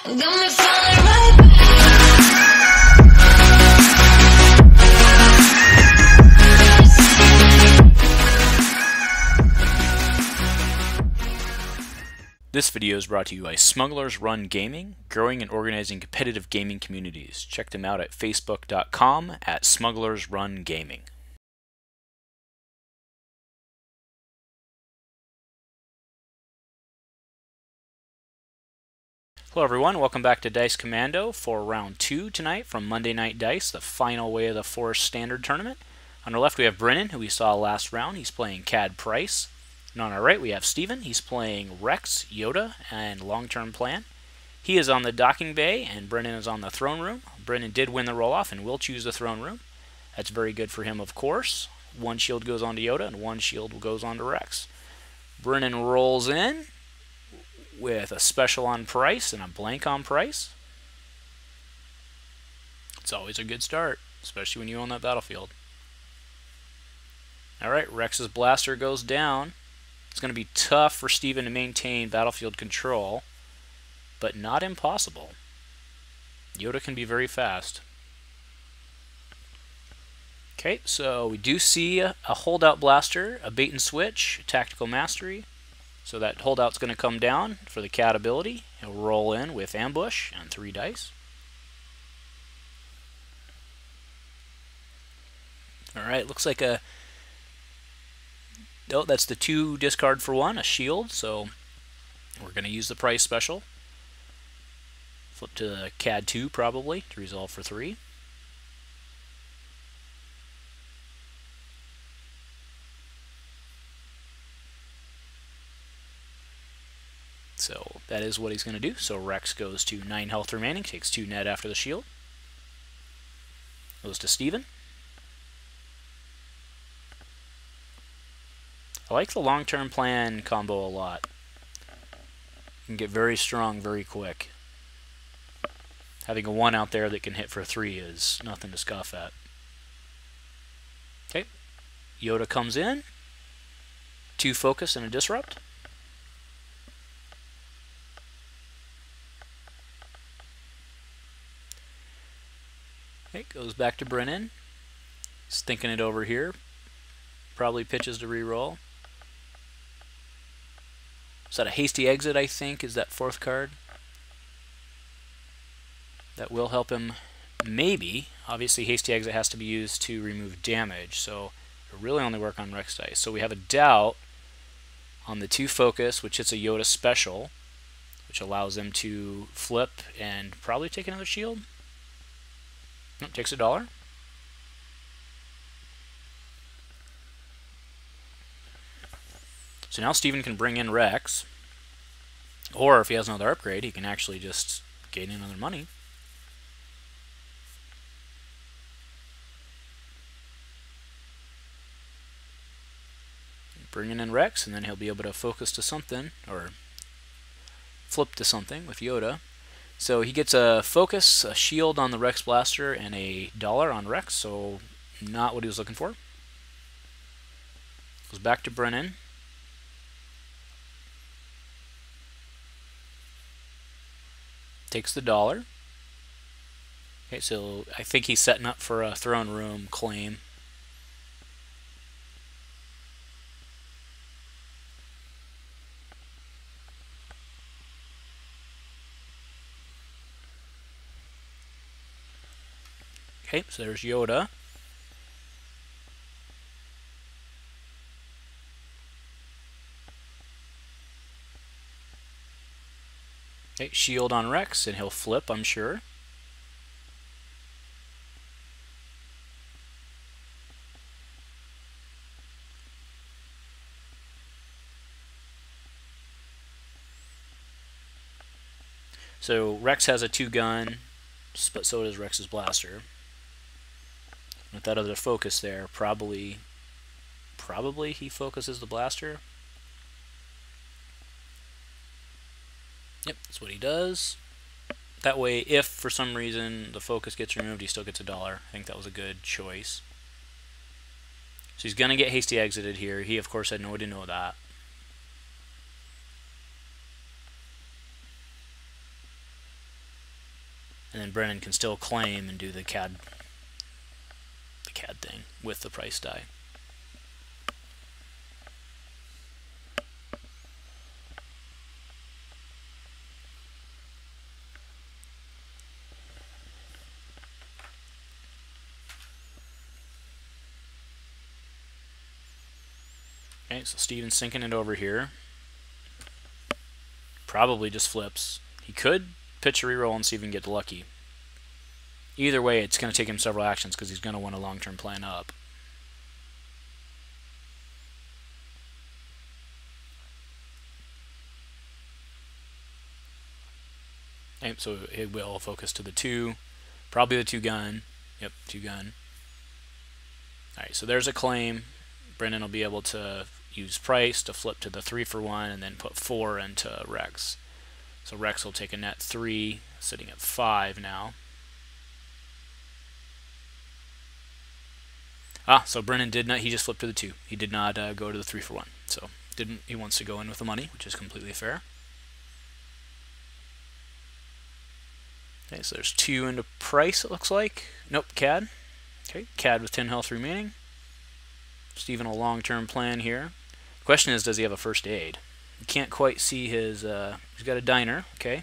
Got me falling right back. This video is brought to you by Smugglers Run Gaming, growing and organizing competitive gaming communities. Check them out at facebook.com/SmugglersRunGaming. Hello everyone, welcome back to Dice Commando for round 2 tonight from Monday Night Dice, the final way of the Forest Standard Tournament. On our left we have Brenton, who we saw last round. He's playing Pryce. And on our right we have Steven. He's playing Rex, Yoda, and Long-Term Plan. He is on the docking bay, and Brennan is on the throne room. Brennan did win the roll-off and will choose the throne room. That's very good for him, of course. One shield goes on to Yoda, and one shield goes on to Rex. Brennan rolls in with a special on Pryce and a blank on Pryce. It's always a good start, especially when you own that battlefield. Alright, Rex's blaster goes down. It's going to be tough for Steven to maintain battlefield control, but not impossible. Yoda can be very fast. Okay, so we do see a holdout blaster, a bait and switch, tactical mastery. So that holdout's going to come down for the cat ability. He'll roll in with ambush and 3 dice. Alright, looks like a... Oh, that's the 2 discard for 1, a shield, so we're going to use the Pryce special. Flip to the CAD 2 probably to resolve for 3. So that is what he's going to do. So Rex goes to 9 health remaining, takes 2 net after the shield. Goes to Steven. I like the long-term plan combo a lot. You can get very strong very quick. Having a 1 out there that can hit for 3 is nothing to scoff at. Okay, Yoda comes in. 2 focus and a disrupt. Okay, goes back to Brennan. He's thinking it over here. Probably pitches to reroll. Is that a hasty exit, I think, is that 4th card? That will help him, maybe. Obviously, hasty exit has to be used to remove damage, so it'll really only work on Rex dice. So we have a doubt on the 2 focus, which hits a Yoda special, which allows him to flip and probably take another shield. Nope, takes $1. So now Steven can bring in Rex, or if he has another upgrade, he can actually just gain another money. Bringing in Rex, and then he'll be able to focus to something, or flip to something with Yoda. So he gets a focus, a shield on the Rex blaster, and $1 on Rex, so not what he was looking for. Goes back to Brennan. Takes the $1. Okay, so I think he's setting up for a throne room claim. Okay, so there's Yoda. Okay, shield on Rex, and he'll flip, I'm sure. So Rex has a 2-gun, but so does Rex's blaster. With that other focus there, probably he focuses the blaster. Yep, that's what he does. That way, if for some reason the focus gets removed, he still gets $1. I think that was a good choice. So he's going to get hasty exited here. He, of course, had no way to know that. and then Brennan can still claim and do the CAD thing with the Pryce die. Okay, so Steven's sinking it over here. Probably just flips. He could pitch a reroll and see if he can get lucky. Either way, it's going to take him several actions because he's going to want a long-term plan up. Okay, so it will focus to the 2. Probably the 2 gun. Yep, 2 gun. Alright, so there's a claim. Brennan will be able to use Pryce to flip to the 3 for 1 and then put 4 into Rex. So Rex will take a net 3, sitting at 5 now. So Brennan did not, he just flipped to the 2. He did not go to the 3 for 1. So he wants to go in with the money, which is completely fair. Okay, so there's 2 into Pryce, it looks like. Nope, CAD. Okay, CAD with 10 health remaining. Steven a long-term plan here. The question is, does he have a first aid? You can't quite see his, he's got a diner, okay.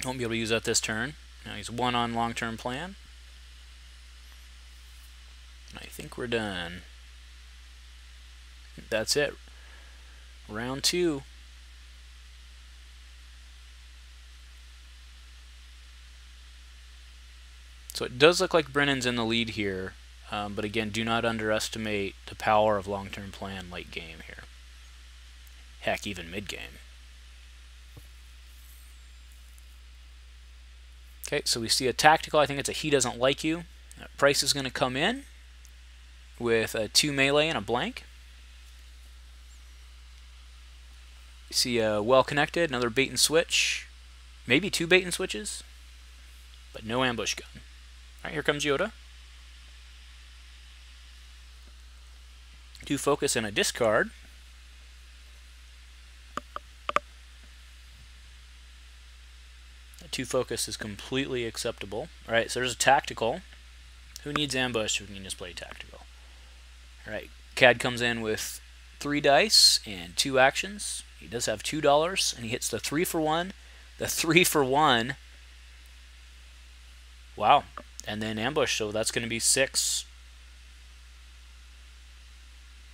Won't be able to use that this turn. Now he's 1 on long-term plan. I think we're done. That's it. Round 2. So it does look like Brennan's in the lead here, but again, do not underestimate the power of long-term plan late game here. Heck, even mid-game. Okay, so we see a tactical. I think it's a he doesn't like you. Pryce is going to come in with a 2 melee and a blank. You see a well-connected, another bait and switch. Maybe 2 bait and switches, but no ambush gun. Alright, here comes Yoda. 2 focus and a discard. A 2 focus is completely acceptable. Alright, so there's a tactical. Who needs ambush? Who can just play tactical? Alright, CAD comes in with 3 dice and 2 actions. He does have $2, and he hits the 3 for 1. The 3 for 1. Wow. And then ambush, so that's going to be 6.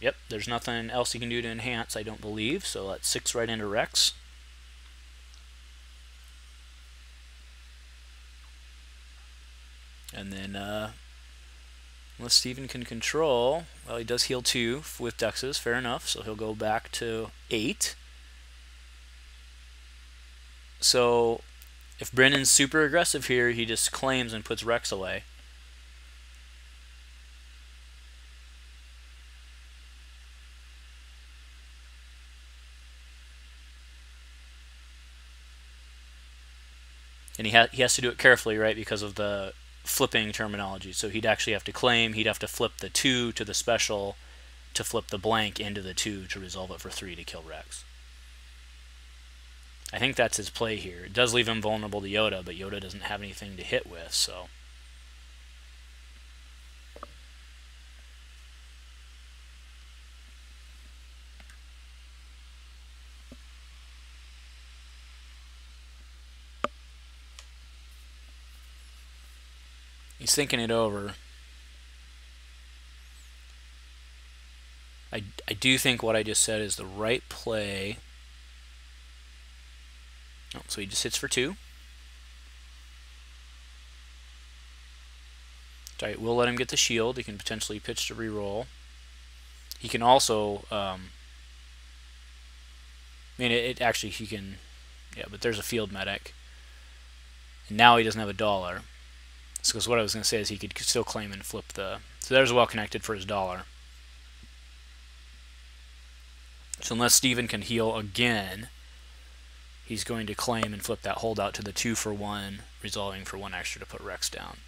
Yep, there's nothing else he can do to enhance, I don't believe, so that's 6 right into Rex. And then, unless Steven can control, well, he does heal 2 with Dexes, fair enough, so he'll go back to 8. So if Brennan's super aggressive here, he just claims and puts Rex away. And he has to do it carefully, right, because of the flipping terminology. So he'd actually have to claim, he'd have to flip the 2 to the special to flip the blank into the 2 to resolve it for 3 to kill Rex. I think that's his play here. It does leave him vulnerable to Yoda, but Yoda doesn't have anything to hit with, so. He's thinking it over. I do think what I just said is the right play. Oh, so he just hits for 2. Alright, we'll let him get the shield. He can potentially pitch to reroll. He can also, I mean, it actually, he can, yeah, but there's a field medic. And now he doesn't have $1. So because what I was going to say is he could still claim and flip the, so there's well connected for his $1. So unless Steven can heal again, he's going to claim and flip that holdout to the 2 for 1, resolving for 1 extra to put Rex down.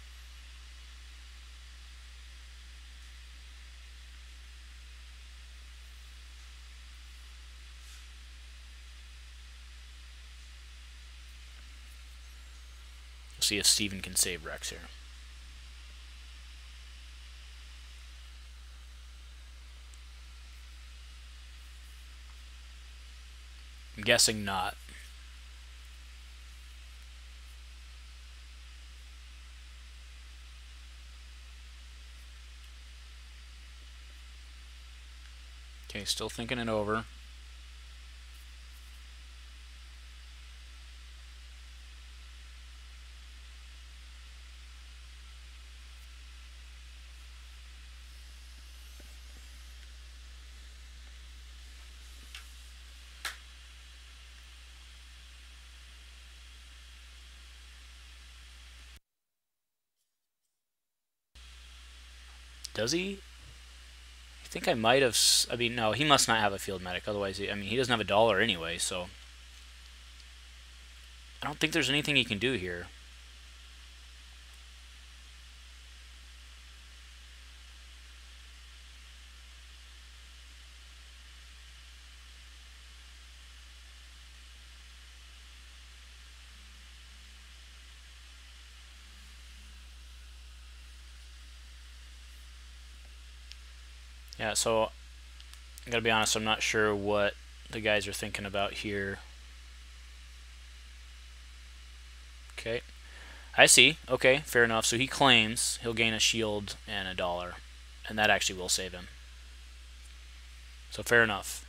See if Steven can save Rex here. I'm guessing not. Okay, still thinking it over. Does he? I think I might have. I mean, no, he must not have a field medic. Otherwise, I mean, he doesn't have a dollar anyway, so I don't think there's anything he can do here. Yeah, so I gotta be honest, I'm not sure what the guys are thinking about here. Okay, I see. Okay, fair enough. So he claims he'll gain a shield and a dollar, and that actually will save him. So fair enough.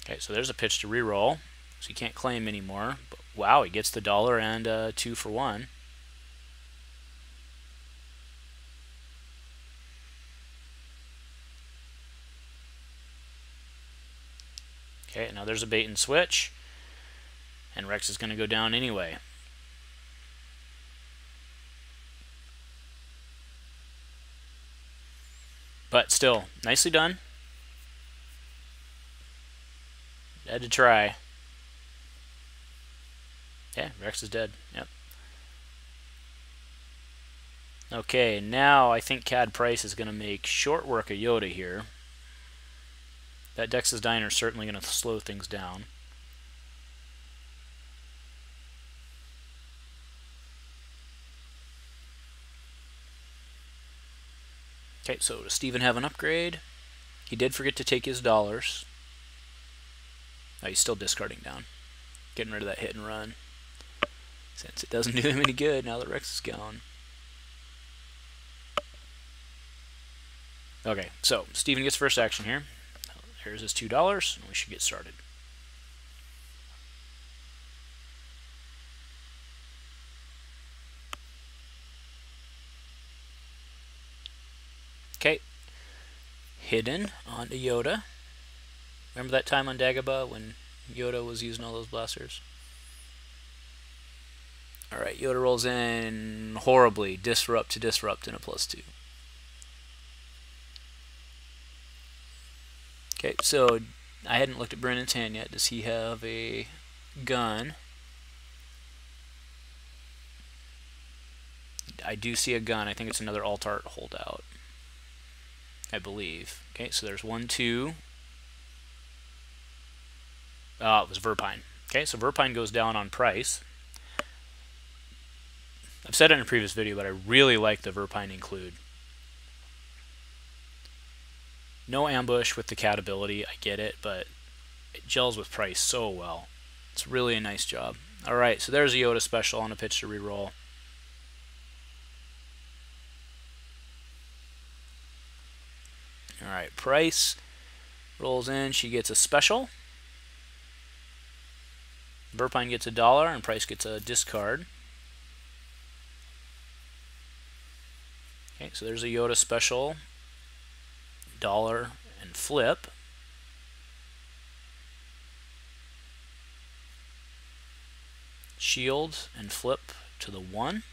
Okay, so there's a pitch to reroll. So he can't claim anymore. But wow, he gets the dollar and 2 for 1. Okay, now there's a bait and switch. And Rex is going to go down anyway. But still, nicely done. Had to try. Yeah, Rex is dead. Yep. Okay, now I think Pryce is going to make short work of Yoda here. That Dex's Diner is certainly going to slow things down. Okay, so does Steven have an upgrade? He did forget to take his dollars. Oh, he's still discarding down. Getting rid of that hit and run. Since it doesn't do him any good now that Rex is gone. Okay, so Steven gets first action here. Here's his $2, and we should get started. Okay, hidden onto Yoda. Remember that time on Dagobah when Yoda was using all those blasters? Alright, Yoda rolls in horribly. Disrupt to disrupt in a +2. Okay, so I hadn't looked at Brennan's hand yet. Does he have a gun? I do see a gun. I think it's another Alt-Art holdout, I believe. Okay, so there's 1, 2. It was Verpine. Okay, so Verpine goes down on Pryce. I've said it in a previous video, but I really like the Verpine include. No ambush with the cat ability, I get it, but it gels with Pryce so well. It's really a nice job. Alright, so there's a Yoda special on a pitch to reroll. Alright, Pryce rolls in, she gets a special. Verpine gets a $1, and Pryce gets a discard. Okay, so there's a Yoda special. $1 and flip. Shield and flip to the 1.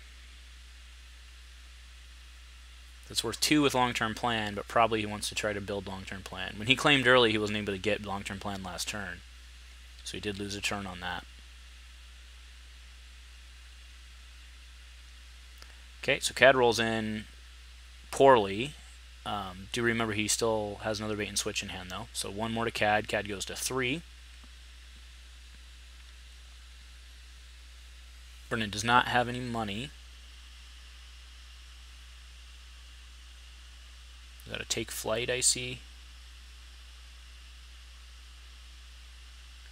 That's worth 2 with long-term plan, but probably he wants to try to build long-term plan. When he claimed early, he wasn't able to get long-term plan last turn. So he did lose a turn on that. Okay, so Cad rolls in poorly. Do remember he still has another bait and switch in hand though. So one more to Cad. Cad goes to 3. Brenton does not have any money. Is that a take flight I see?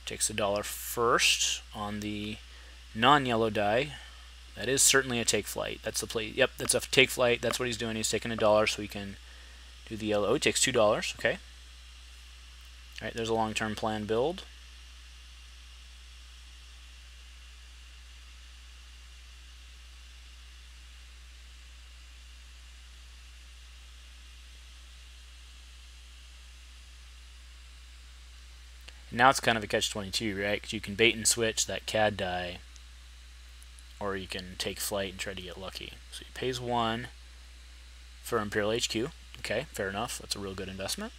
Takes $1 first on the non-yellow die. That is certainly a take flight. That's the play. Yep, that's a take flight. That's what he's doing. He's taking $1 so he can do the yellow. Oh, he takes $2. Okay. All right, there's a long-term plan build. Now it's kind of a catch-22, right? Because you can bait and switch that Cad die, or you can take flight and try to get lucky. So he pays 1 for Imperial HQ. Okay, fair enough. That's a real good investment.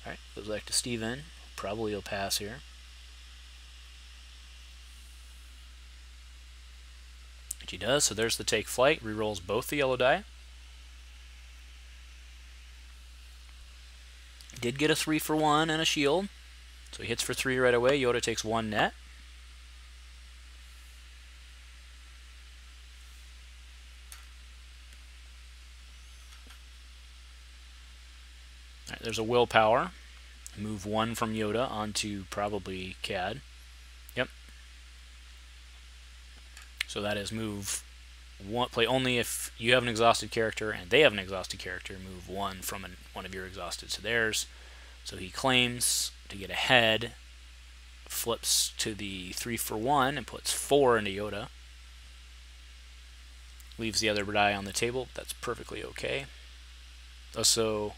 Alright, goes back to Steven. Probably he'll pass here. Which he does, so there's the take flight. Rerolls both the yellow die. Did get a 3 for 1 and a shield. So he hits for 3 right away. Yoda takes 1 net. Alright, there's a willpower. Move 1 from Yoda onto probably Cad. Yep. So that is move 1. Play only if you have an exhausted character and they have an exhausted character. Move 1 from one of your exhausted to theirs. So he claims to get ahead. Flips to the 3 for 1 and puts 4 into Yoda. Leaves the other die on the table. That's perfectly okay. Also,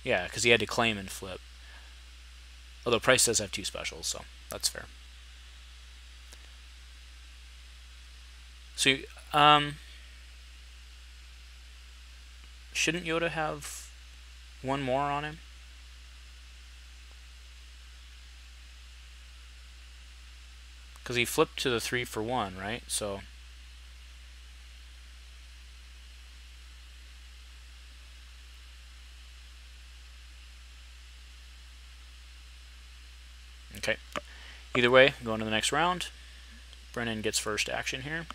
yeah, because he had to claim and flip. Although Pryce does have 2 specials, so that's fair. So, shouldn't Yoda have 1 more on him? Because he flipped to the 3 for 1, right? So okay. Either way, going to the next round. Brenton gets first action here.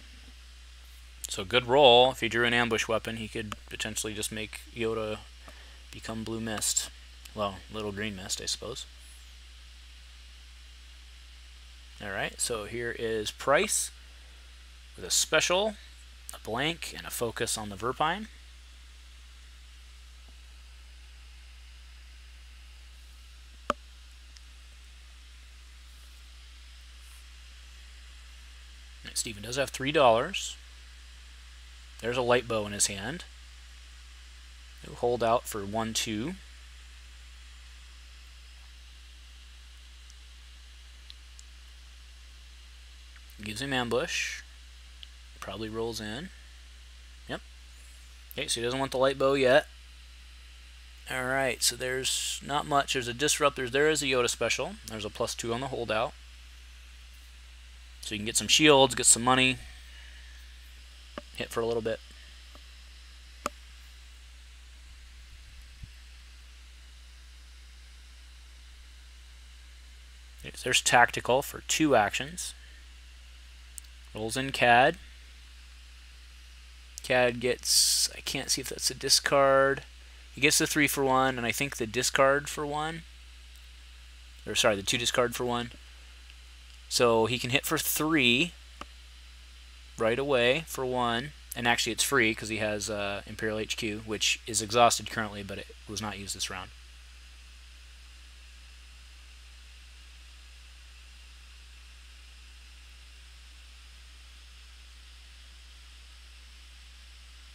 So good roll. If he drew an ambush weapon, he could potentially just make Yoda become blue mist. Well, little green mist, I suppose. Alright, so here is Pryce with a special, a blank, and a focus on the Verpine. Steven does have $3. There's a light bow in his hand. He'll hold out for 1-2. Gives him ambush. Probably rolls in. Yep. Okay, so he doesn't want the light bow yet. Alright, so there's not much. There's a disruptor. There is a Yoda special. There's a +2 on the holdout. So you can get some shields, get some money, hit for a little bit. Okay, so there's tactical for 2 actions. Rolls in Cad. Cad gets, I can't see if that's a discard. He gets the 3 for 1, and I think the discard for 1. Or sorry, the 2 discard for 1. So he can hit for 3 right away for 1, and actually it's free because he has Imperial HQ, which is exhausted currently, but it was not used this round.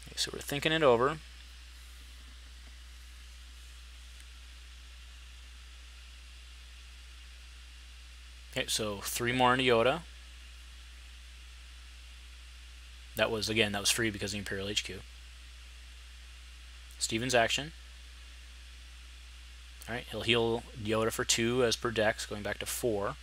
Okay, so we're thinking it over. Okay, so 3 more into Yoda. That was, again, that was free because of the Imperial HQ. Steven's action. Alright, he'll heal Yoda for 2 as per dex, going back to 4.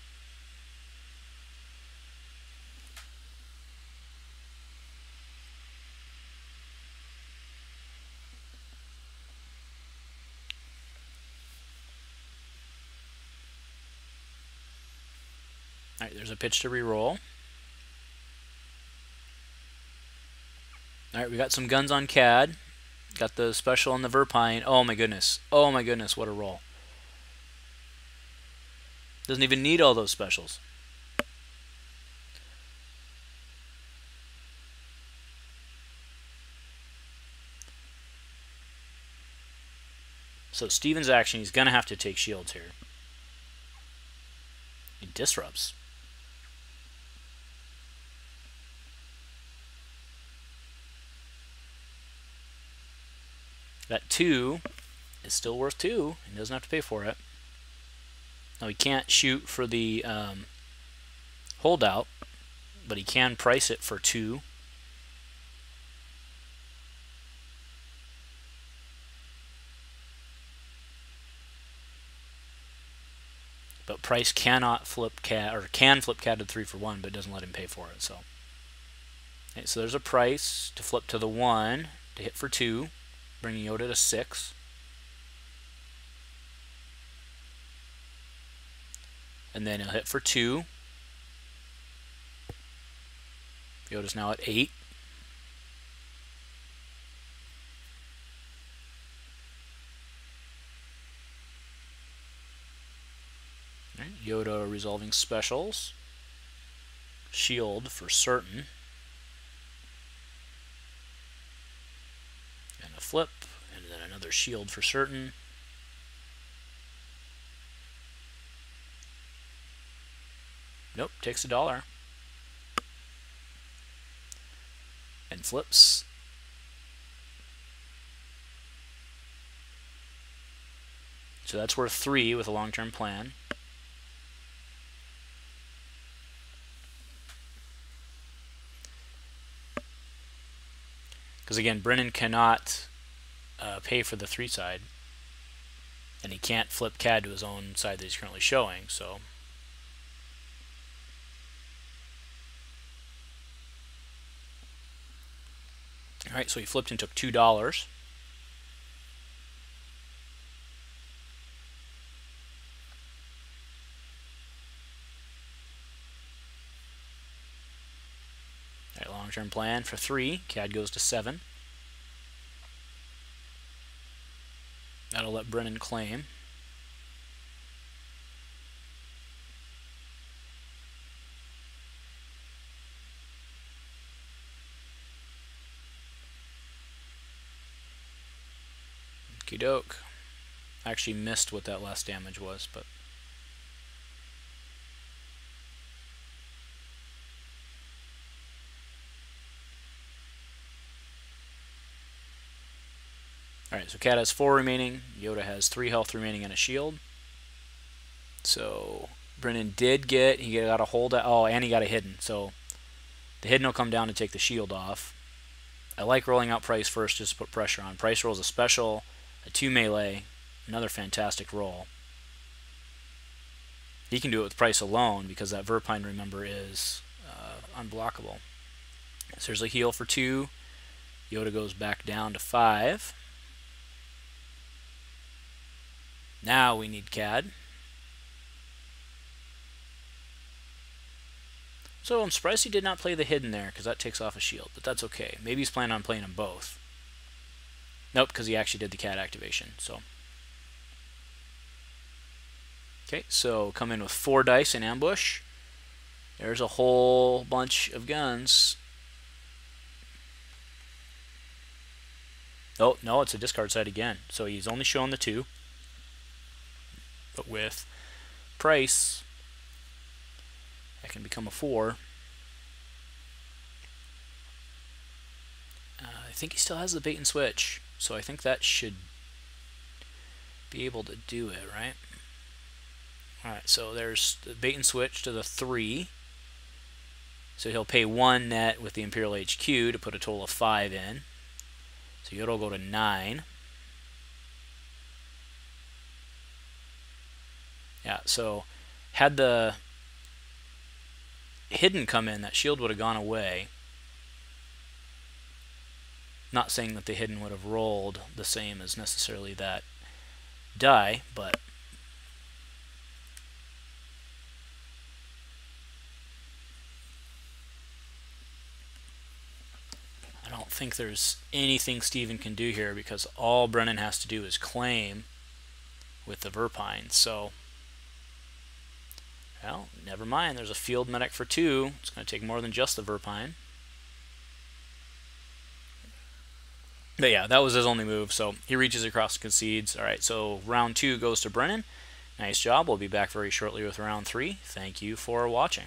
Alright, there's a pitch to re-roll. Alright, we got some guns on CAD. Got the special on the Verpine. Oh my goodness. Oh my goodness, what a roll. Doesn't even need all those specials. So Steven's action, he's going to have to take shields here. He disrupts. That 2 is still worth 2. He doesn't have to pay for it. Now he can't shoot for the holdout, but he can price it for 2. But Pryce cannot flip CAD, or can flip CAD to 3 for 1, but it doesn't let him pay for it. So, okay, so there's a Pryce to flip to the 1 to hit for 2, bringing Yoda to 6. And then he'll hit for 2. Yoda's now at 8. Right, Yoda resolving specials. Shield for certain. And a flip, and then another shield for certain. Nope, takes $1. And flips. So that's worth 3 with a long-term plan. Because again, Brenton cannot pay for the 3 side, and he can't flip CAD to his own side that he's currently showing. So, all right, so he flipped and took $2. All right, long-term plan for 3. CAD goes to 7. That'll let Brenton claim. Okie doke. I actually missed what that last damage was, but alright, so CAD has 4 remaining, Yoda has 3 health remaining and a shield. So Brenton did get, he got a hold, and he got a hidden. So the hidden will come down to take the shield off. I like rolling out Pryce first just to put pressure on. Pryce rolls a special, a 2 melee, another fantastic roll. He can do it with Pryce alone because that Verpine, remember, is unblockable. So there's a heal for 2. Yoda goes back down to 5. Now we need CAD. So I'm surprised he did not play the hidden there because that takes off a shield, but that's okay. Maybe he's planning on playing them both. Nope, because he actually did the CAD activation. So, okay, so come in with 4 dice in ambush. There's a whole bunch of guns. Oh, no, it's a discard side again. So he's only showing the 2. But with Pryce, that can become a 4. I think he still has the bait and switch, so I think that should be able to do it, right? Alright, so there's the bait and switch to the 3. So he'll pay 1 net with the Imperial HQ to put a total of 5 in. So Yoda will go to 9. Yeah, so had the hidden come in, that shield would have gone away. Not saying that the hidden would have rolled the same as necessarily that die, but think there's anything Steven can do here because all Brennan has to do is claim with the Verpine. So, well, never mind. There's a field medic for 2. It's going to take more than just the Verpine. But yeah, that was his only move. So he reaches across and concedes. All right, so round 2 goes to Brennan. Nice job. We'll be back very shortly with round 3. Thank you for watching.